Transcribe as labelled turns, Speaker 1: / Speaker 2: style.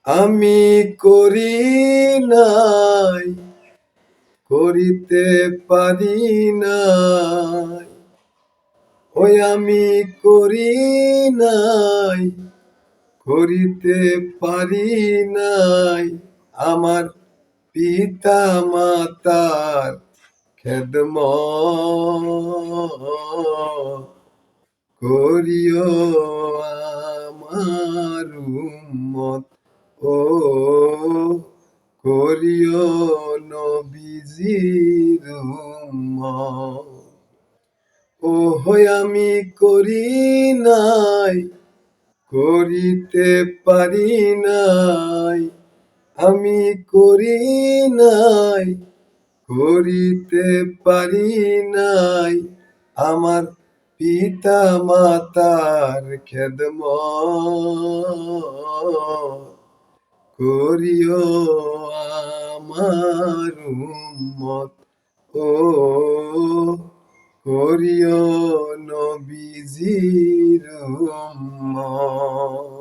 Speaker 1: আমি করি নাই, করিতে পারি নাই, ওই আমি করি নাই, করিতে পারি নাই, আমার পিতা মাতার খেদমত করিও আমার উম্মত, ও করিও নবীজির উম্মত। ও হয় আমি করি নাই, করিতে পারি নাই, আমি করি নাই, করিতে পারি নাই, আমার পিতা মাতার খেদমত করিও আমার উম্মত, ও করিও নবীজির উম্মত।